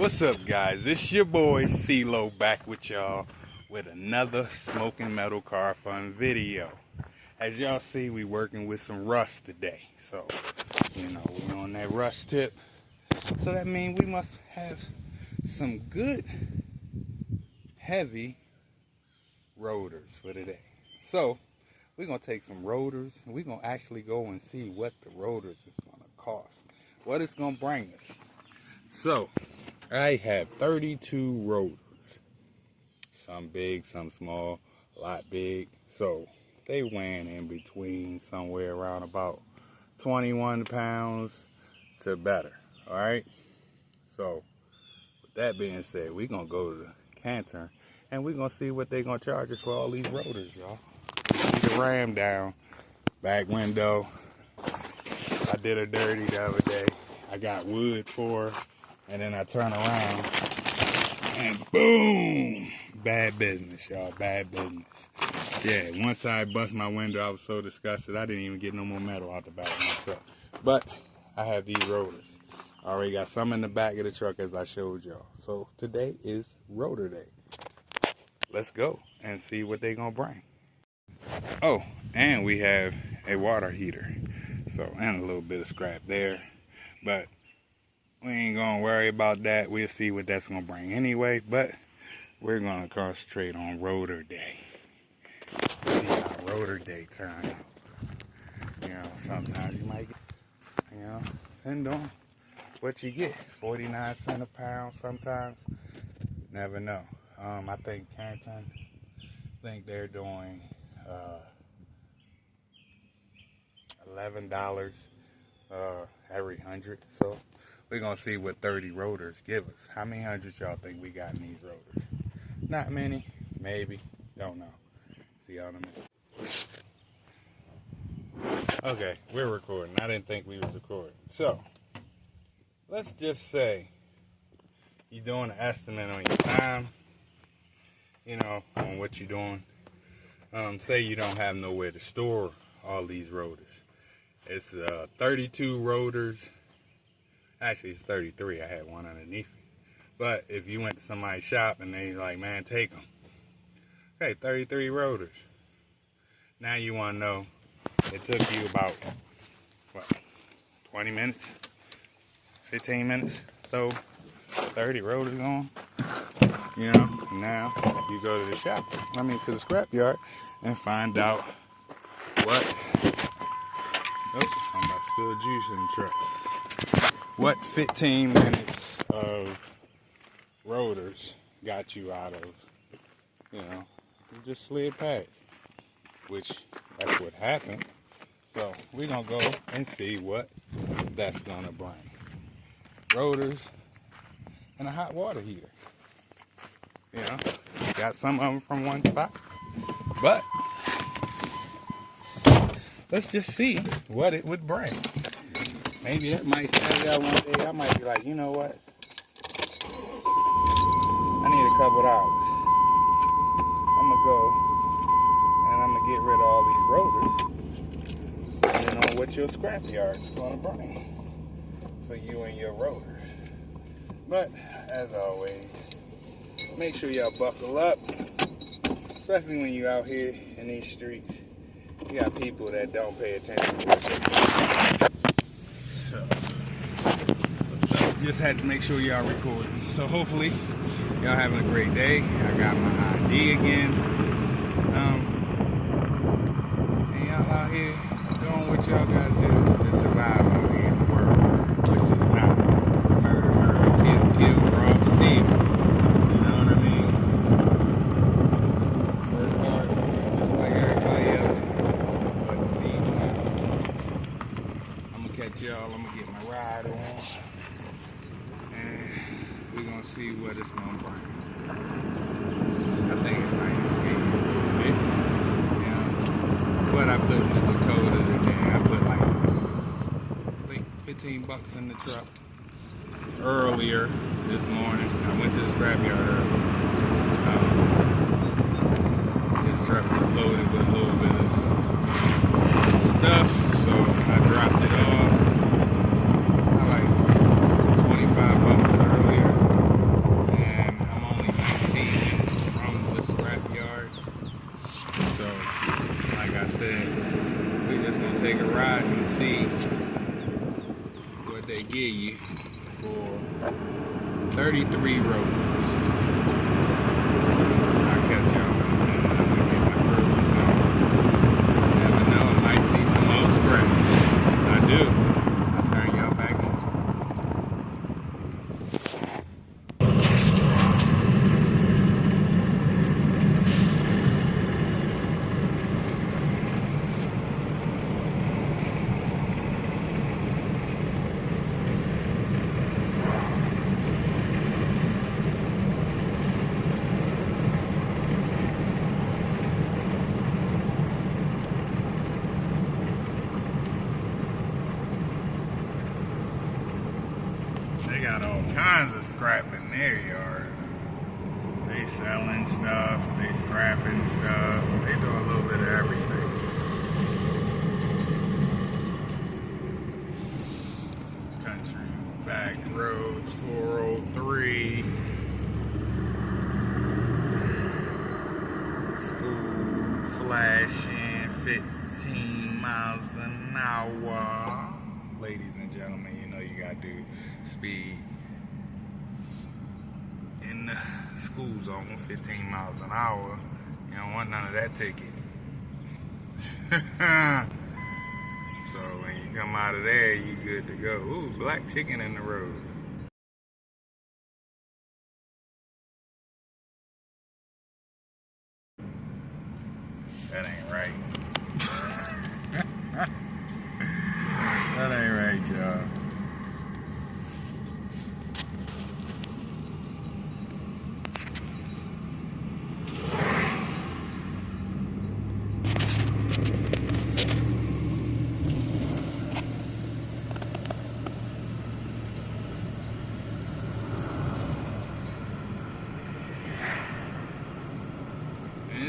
What's up, guys? It's your boy CeeLo back with y'all with another Smoking Metal Car Fun video. As y'all see, we working with some rust today. So, we on that rust tip. So that means we must have some good heavy rotors for today. So, we're going to take some rotors and we're going to actually go and see what the rotors is going to cost. What it's going to bring us. So, I have 32 rotors. Some big, some small, a lot big. So, they weighing in between somewhere around about 21 pounds to better. Alright? So, with that being said, we're going to go to Canton and we're going to see what they're going to charge us for all these rotors, y'all. See the ram down, back window. I did her dirty the other day. I got wood for her. And then I turn around and boom, bad business, y'all, bad business. Yeah, once I bust my window, I was so disgusted, I didn't even get no more metal out the back of my truck. But I have these rotors. I already got some in the back of the truck as I showed y'all. So today is rotor day. Let's go and see what they gonna bring. Oh, and we have a water heater. So, and a little bit of scrap there. But we ain't gonna worry about that. We'll see what that's gonna bring anyway, but we're gonna concentrate on rotor day. See how rotor day turns out. Sometimes you might get, depending on what you get. 49 cents a pound sometimes. Never know. I think Canton, they're doing $11 every 100. So we're going to see what 30 rotors give us. How many hundreds y'all think we got in these rotors? Not many. Maybe. Don't know. See y'all in a minute. Okay, we're recording. I didn't think we was recording. So, let's just say you're doing an estimate on your time, on what you're doing. Say you don't have nowhere to store all these rotors. It's 32 rotors. Actually, it's 33. I had one underneath it. But if you went to somebody's shop and they like, man, take them. Okay, 33 rotors. Now you want to know, it took you about, 20 minutes? 15 minutes? So, 30 rotors on. Now you go to the shop, to the scrapyard and find out what, I'm about to spill juice in the truck. What 15 minutes of rotors got you out of, you just slid past, which that's what happened. So we're going to go and see what that's going to bring. Rotors and a hot water heater. Got some of them from one spot, but let's just see what it would bring. Maybe that might stand out one day. I might be like, you know what? I need a couple dollars. I'm going to go and I'm going to get rid of all these rotors. Depending on what your scrapyard's going to bring for you and your rotors. But, as always, make sure y'all buckle up. Especially when you're out here in these streets. You got people that don't pay attention to what they're doing. So, just had to make sure y'all recording. So hopefully y'all having a great day. I got my ID again. And y'all out here doing what y'all gotta do to survive out here in the world, which is not murder, kill, rob, steal. You know what I mean? Work hard, just like everybody else do. But in the meantime, I'm gonna catch y'all. I'm gonna get my ride on. And we're going to see what it's going to bring. I think it might get you a little bit. What I put in the Dakota today, I put I think 15 bucks in the truck earlier this morning. I went to the scrapyard earlier. This truck was loaded with a little bit of stuff, so I dropped it off. I like 25 bucks earlier. 33 rotors. I'll catch y'all in a minute. I'm gonna get my cruise on. Never know, I might see some old scrap. If I do, I'll turn y'all back on. They got all kinds of scrap in their yard. They selling stuff, they scrapping stuff, they do a little bit of everything. Country back roads, 403. School flashing 15 miles an hour. Ladies and gentlemen, you know you gotta do speed in the school zone, 15 miles an hour. You don't want none of that ticket. So when you come out of there, you good to go. Ooh, black chicken in the road. That ain't right. That ain't right, y'all.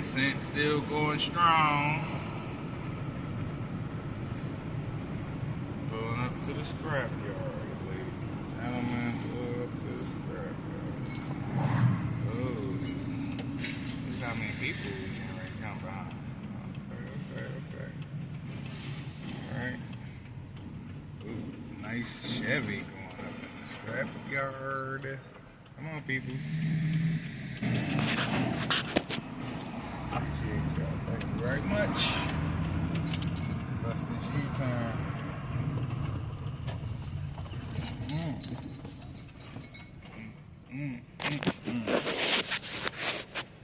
Scent still going strong. Pulling up to the scrap yard, ladies and gentlemen. Pull up to the scrap yard. Oh, look how many people we can right come behind. Okay. Alright. Ooh, nice Chevy going up in the scrap yard. Come on, people. Thank you very much. Busted sheet time.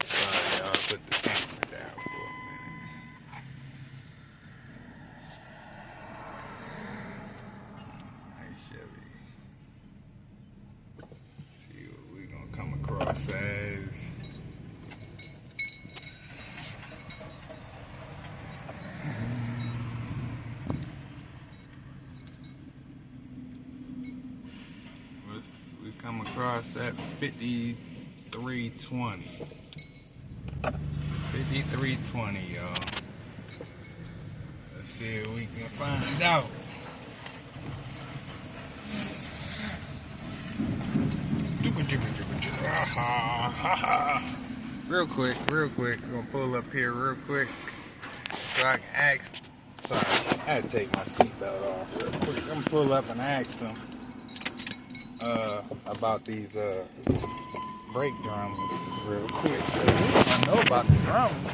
Sorry, y'all. Put the camera down for a minute. Nice Chevy. See what we gonna come across as. We come across that 5320. 5320, y'all. Let's see if we can find out. Real quick. We're gonna pull up here real quick so I can ask. Sorry, I had to take my seatbelt off real quick. I'm gonna pull up and ask them about these brake drums real quick. I know about the drums.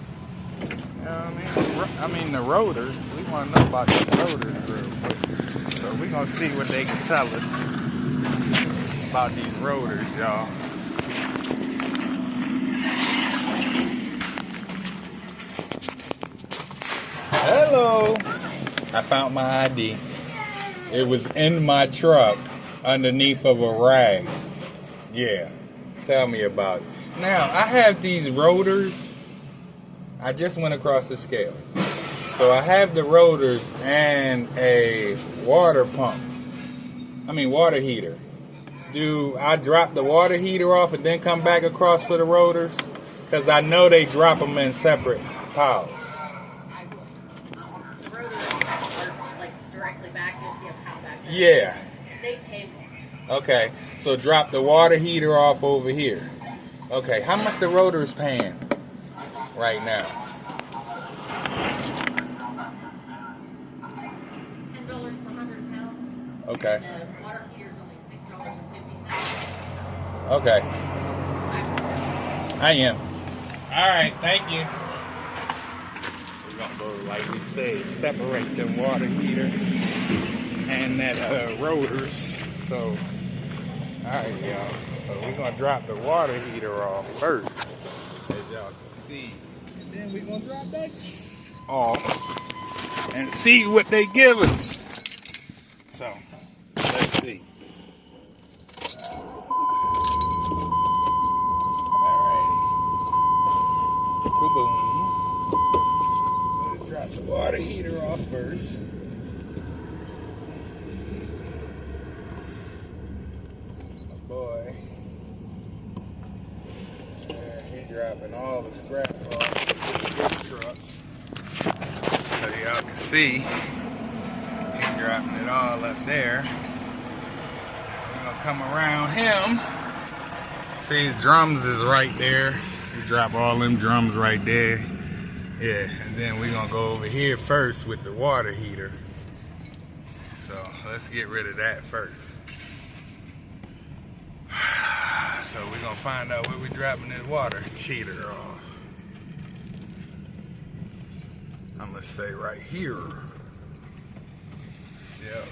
You know what I mean? The rotors. We want to know about the rotors real quick. So we're gonna see what they can tell us about these rotors, y'all. Hello. I found my ID. It was in my truck underneath of a rag. Yeah. Tell me about it. Now, I have these rotors. I just went across the scale. So I have the rotors and a water pump. Water heater. Do I drop the water heater off and then come back across for the rotors? Because I know they drop them in separate piles. The rotors are like directly back. You'll see a pile back there. Yeah. They pay more. Okay. So drop the water heater off over here. Okay. How much the rotors paying right now? $10 per 100 pounds. Okay. The water heater is only $6.50. Okay. I am. All right, thank you. We're gonna go, like we said, separate the water heater and that rotors. So, all right, y'all. So we're gonna drop the water heater off first, as y'all can see, and then we're gonna drop that off and see what they give us. So, let's see. Boom. Let's drop the water heater off first. My boy. He's dropping all the scrap off the big truck. So y'all can see, he's dropping it all up there. We're gonna come around him. See, his drums is right there. You drop all them drums right there. Yeah, and then we're gonna go over here first with the water heater. So let's get rid of that first. So we're gonna find out where we're dropping this water heater off. I'm gonna say right here. Yep.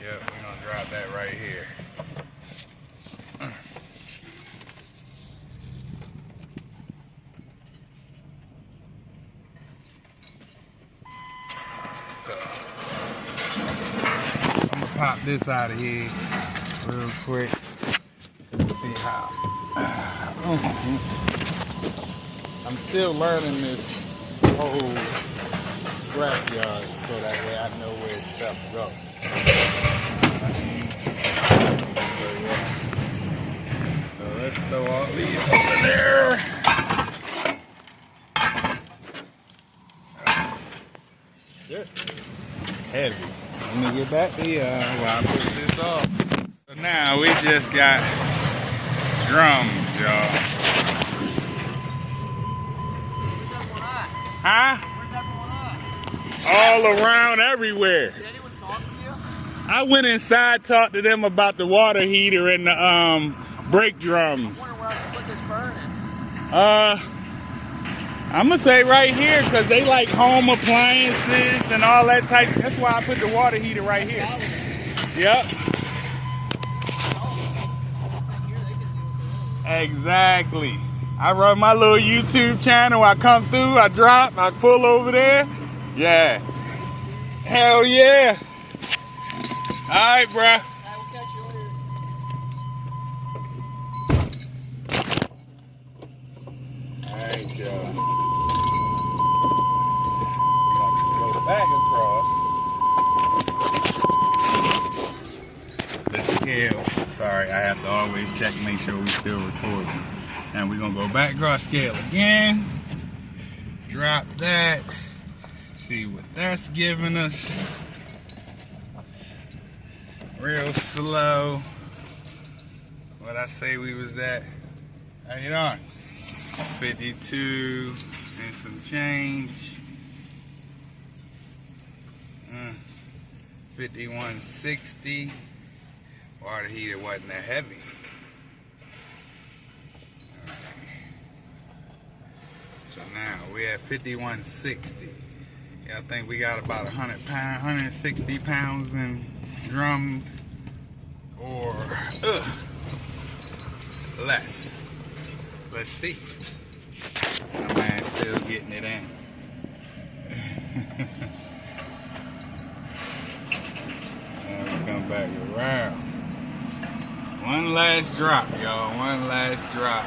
Yep, we're gonna drop that right here. So, I'm gonna pop this out of here real quick. See how. I'm still learning this whole scrap yard so that way I know where stuff goes. So let's throw all these over there. Shit. Heavy. Let me get back to while I put this off. So now we just got drums, y'all. Where's everyone at? Huh? Where's everyone at? All around everywhere. Did anyone talk to you? I went inside, talked to them about the water heater and the brake drums. I wonder where I should put this furnace. I'm gonna say right here because they like home appliances and all that type. That's why I put the water heater right here. Yep. Exactly. I run my little YouTube channel. I come through, I drop, I pull over there. Yeah. Hell yeah. All right, bruh. We'll catch you later. All right, y'all. Go back across. The scale. Sorry, I have to always check, make sure we're still recording. And we're gonna go back across scale again. Drop that. See what that's giving us. Real slow. What I say we was at? How you doing? 52 and some change. 5160. Water heater wasn't that heavy. All right. So now we at 5160. Yeah, I think we got about 160 pounds in drums or less. Let's see. My man's still getting it in. And we come back around. One last drop, y'all. One last drop.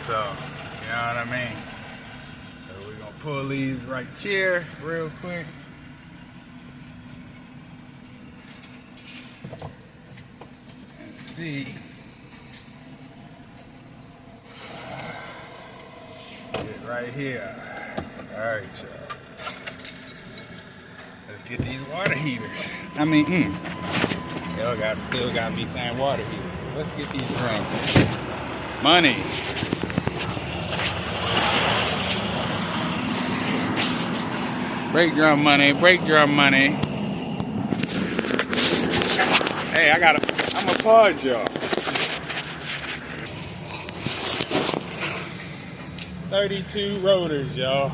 So, you know what I mean? So we're gonna pull these right here real quick. And see. Get right here. Alright, y'all. Let's get these water heaters. I mean, y'all still got me saying water heaters. Let's get these drums. Money. Brake drum money, brake drum money. Hey, I'm gonna pause y'all. 32 rotors, y'all,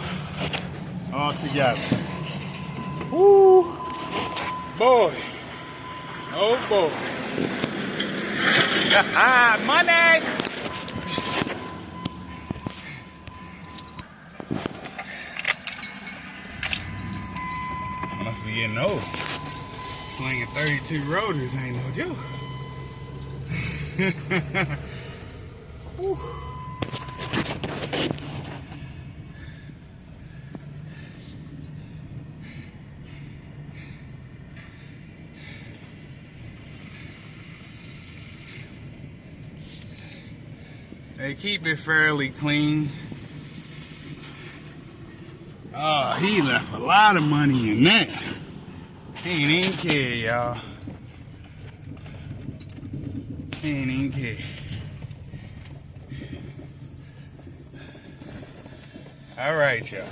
all together. Woo, boy, oh boy. Money! Must be getting old. Slinging 32 rotors ain't no joke. Woo. They keep it fairly clean. Oh, he left a lot of money in that. He ain't even care, y'all. He ain't even care. All right, y'all.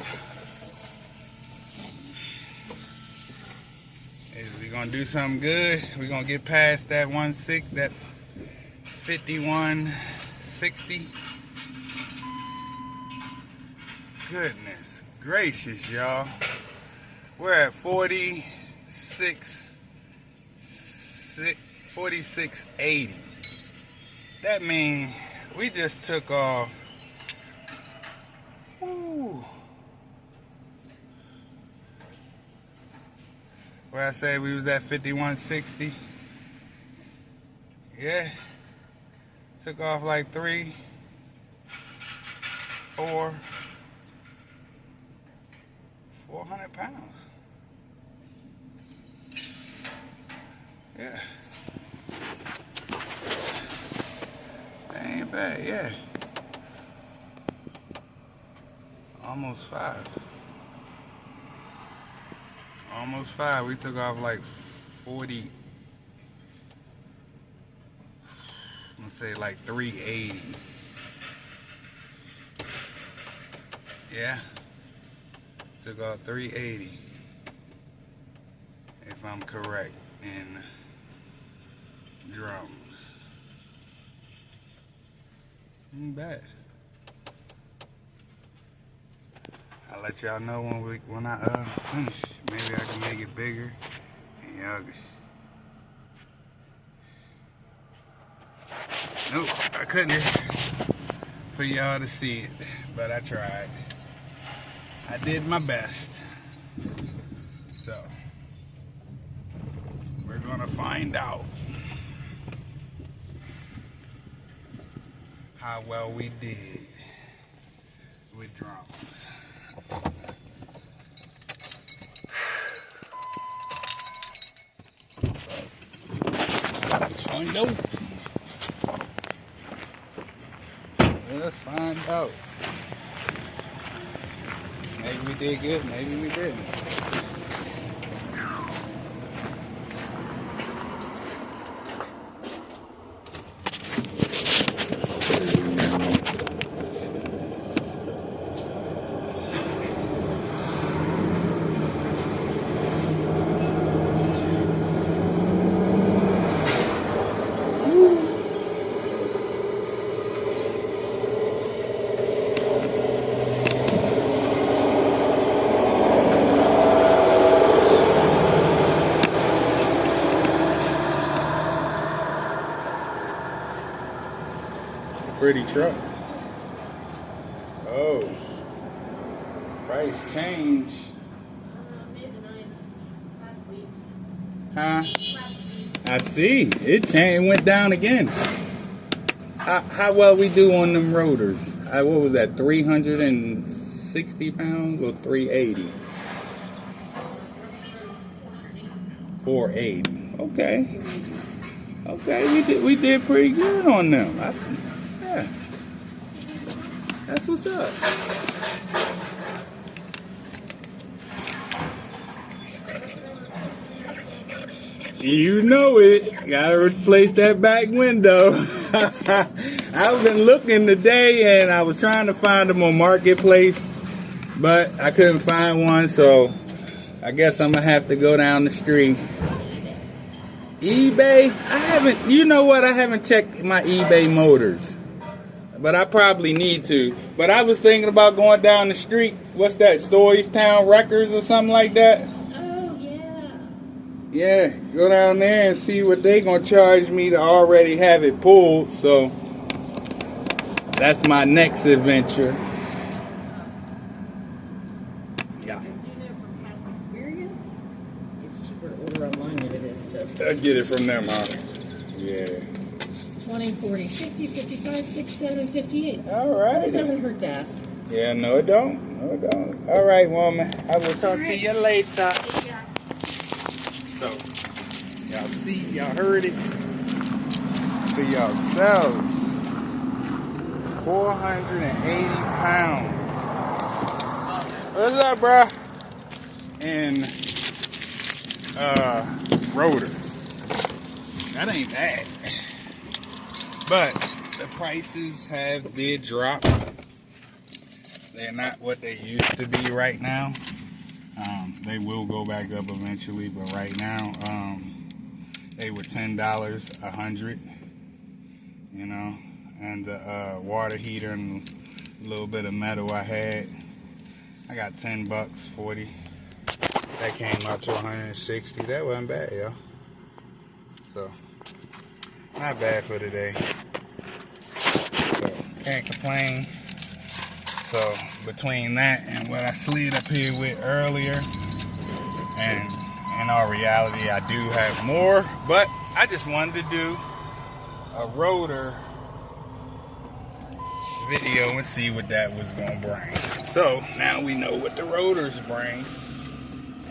If we're gonna do something good, we're gonna get past that 5160. Goodness gracious, y'all. We're at 4680. That means we just took off. Woo. Where I say we was at 5160. Yeah. Took off like 400 pounds. Yeah. That ain't bad, yeah. Almost 5. Almost 5. We took off like 40. I'm gonna say like 380. Yeah. Took off 380. If I'm correct in drums. Ain't bad. I'll let y'all know when I finish. Maybe I can make it bigger. And y'all. Nope, I couldn't for y'all to see it, but I tried. I did my best. So we're gonna find out how well we did with drums. Let's find out. Let's find out. Maybe we did good, maybe we didn't. Pretty truck. Oh, price change. Made the 9 last week. Huh? Last week. I see. It changed. It went down again. How well we do on them rotors? What was that? 360 pounds or 380? 480. Okay. Okay, we did pretty good on them. Yeah. That's what's up. You know it. Gotta replace that back window. I've been looking today and I was trying to find them on Marketplace, but I couldn't find one, so I guess I'm gonna have to go down the street. eBay? I haven't, you know what? I haven't checked my eBay motors. But I probably need to. But I was thinking about going down the street. What's that? Storystown Records or something like that? Oh, yeah. Yeah, go down there and see what they gonna charge me to already have it pulled. So that's my next adventure. Yeah. And do you know from past experience, it's cheaper to order online than it is to I get it from them, huh? Yeah. 20, 40, 50, 55, 67, 58. All It right. doesn't hurt to ask. Yeah, no it don't. No it don't. All right, woman. I will talk to you later. See ya. So, y'all see, y'all heard it for yourselves. 480 pounds. What's up, bruh? And rotors. That ain't bad. But the prices did drop. They're not what they used to be right now. They will go back up eventually, but right now they were $10 100, you know. And the water heater and a little bit of metal I had, I got $10, 40. That came out to 160. That wasn't bad, y'all. So not bad for today. So can't complain. So between that and what I slid up here with earlier, and in all reality, I do have more, but I just wanted to do a rotor video and see what that was gonna bring. So now we know what the rotors bring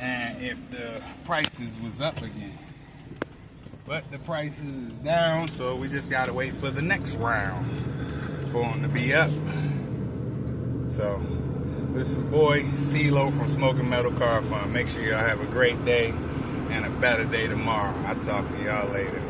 and if the prices was up again. But the prices is down, so we just gotta wait for the next round for them to be up. So this is your boy CeeLo from Smoking Metal Car Fun. Make sure y'all have a great day and a better day tomorrow. I'll talk to y'all later.